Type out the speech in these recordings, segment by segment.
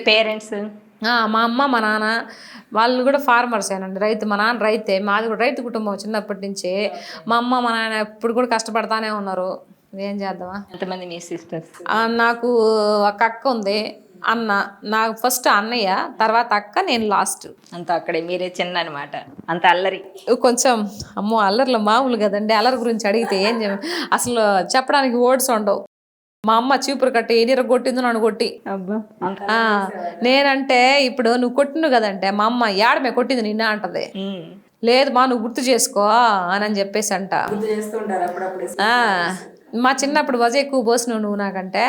Parents? మా అమ్మ మా నాన్న వాళ్ళు కూడా ఫార్మర్సేనండి, రైతు. మా నాన్న రైతే, మాది కూడా రైతు కుటుంబం చిన్నప్పటి నుంచి. మా అమ్మ మా నాన్న ఎప్పుడు కూడా కష్టపడతానే ఉన్నారు. ఏం చేద్దామా. ఎంతమంది మీ సిస్టర్స్? నాకు ఒక అక్క ఉంది, అన్న. నాకు ఫస్ట్ అన్నయ్య, తర్వాత అక్క, నేను లాస్ట్. అంత అక్కడే మీరే చిన్న అనమాట. అంత అల్లరి కొంచెం. అమ్మో, అల్లర్లు మామూలు కదండి. అల్లరి గురించి అడిగితే అసలు చెప్పడానికి వర్డ్స్ ఉండవు. మా అమ్మ చీపురు కట్టి ఎన్ని కొట్టిందో నన్ను కొట్టి. నేనంటే ఇప్పుడు నువ్వు కొట్టినవు కదంటే మా అమ్మ ఏడమే కొట్టింది నిన్న అంటది. లేదు మా నువ్వు గుర్తు చేసుకో అని చెప్పేసి అంట. మా చిన్నప్పుడు వజ ఎక్కువ పోసినావు నువ్వు నాకంటే.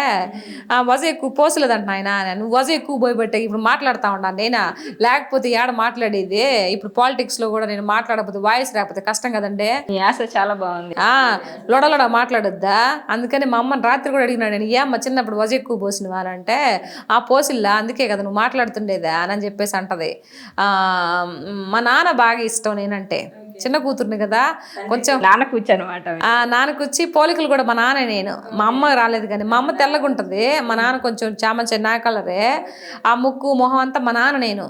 వజ ఎక్కువ పోసలేదంట ఆయన. నువ్వు వజ ఎక్కువ పోయిబట్టే ఇప్పుడు మాట్లాడుతూ ఉన్నాను నేనా, లేకపోతే ఏడ మాట్లాడేది. ఇప్పుడు పాలిటిక్స్లో కూడా నేను మాట్లాడకపోతే వాయిస్ రాకపోతే కష్టం కదండి. యాస చాలా బాగుంది. లొడలొడ మాట్లాడొద్దా. అందుకని మా అమ్మని రాత్రి కూడా అడిగినాడు నేను, ఏమ్మా చిన్నప్పుడు వజ ఎక్కువ పోసినవా అని అంటే, పోసిల్లా అందుకే కదా నువ్వు మాట్లాడుతుండేదా అని చెప్పేసి అంటది. మా నాన్న బాగా ఇష్టం నేనంటే, చిన్న కూతుర్ని కదా కొంచెం. నాన్న కూర్చోనమాట. నాన్న కూర్చి పోలికలు కూడా మా నాన్న నేను. మా అమ్మ రాలేదు కానీ మా అమ్మ తెల్లగుంటది, మా నాన్న కొంచెం చామంచి నా కలరే. ఆ ముక్కు మొహం అంతా మా నాన్న నేను.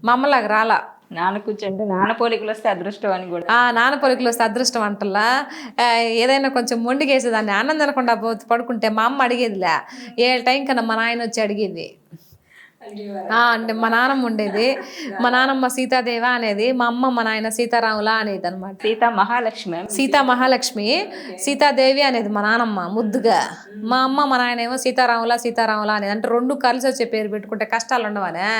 మా అమ్మలాగా రాలా. నాన్న కూర్చుంటే నాన్న పోలికలు వస్తే అదృష్టం అని కూడా. నాన్న పోలికలు వస్తే అదృష్టం అంటల్లా. ఏదైనా కొంచెం మొండిగేసేదాన్ని, అన్నం తినకుండా పడుకుంటే మా అమ్మ అడిగేదిలే. ఏ టైం కన్నా మా నాయన వచ్చి అడిగేది. అంటే మా నాన్నమ్మ ఉండేది, మా నాన్నమ్మ సీతాదేవ అనేది, మా అమ్మ మా నాయన సీతారాములా అనేది అనమాట. సీతా మహాలక్ష్మి. సీతా మహాలక్ష్మి, సీతాదేవి అనేది మా నాన్నమ్మ ముద్దుగా. మా అమ్మ మా నాయన ఏమో సీతారాములా సీతారాములా అనేది. అంటే రెండు కలిసి వచ్చే పేరు పెట్టుకుంటే కష్టాలు ఉండవనే.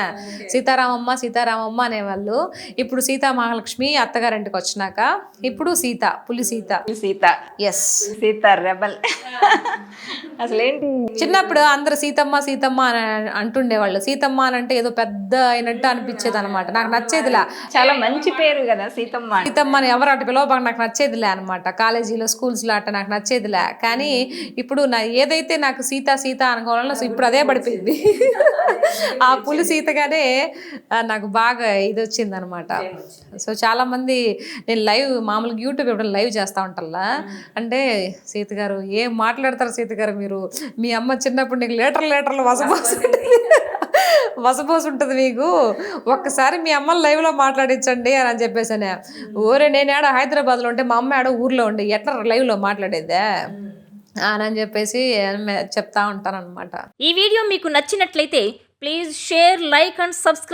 సీతారామమ్మ సీతారామమ్మ అనేవాళ్ళు. ఇప్పుడు సీతా మహాలక్ష్మి అత్తగారింటికి వచ్చినాక ఇప్పుడు సీత, పులి సీత. సీత. Yes, Sita rebel. అసలేంటి చిన్నప్పుడు అందరు సీతమ్మ సీతమ్మ అని అంటుండేవాళ్ళు. సీతమ్మ అని అంటే ఏదో పెద్ద అయినట్టు అనిపించేది అనమాట. నాకు నచ్చేదిలా. చాలా మంచి పేరు కదా సీతమ్మ. సీతమ్మ అని ఎవరు అటు పిలవబాక నాకు నచ్చేదిలే అనమాట. కాలేజీలో స్కూల్స్లో అట్ట నాకు నచ్చేదిలే. కానీ ఇప్పుడు ఏదైతే నాకు సీత సీత అనుకోవాలన్నా ఇప్పుడు అదే పడిపోయింది. ఆ పులి సీతగానే నాకు బాగా ఇది వచ్చింది అనమాట. సో చాలామంది నేను లైవ్ మామూలుగా యూట్యూబ్ ఎప్పుడైనా లైవ్ చేస్తూ ఉంటాలా అంటే, సీత గారు ఏం మాట్లాడతారు సీత గారు మీరు, మీ అమ్మ చిన్నప్పుడు నీకు లీటర్లు వసపోసి ఉంటుంది మీకు, ఒక్కసారి మీ అమ్మని లైవ్లో మాట్లాడించండి అని చెప్పేసానే. ఊరే నేను ఆడ హైదరాబాద్లో ఉంటే మా అమ్మ ఆడ ఊర్లో ఉండే, ఎట్లా లైవ్లో మాట్లాడేదే అని చెప్పేసి చెప్తా ఉంటాను అనమాట. ఈ వీడియో మీకు నచ్చినట్లయితే please share, like and subscribe.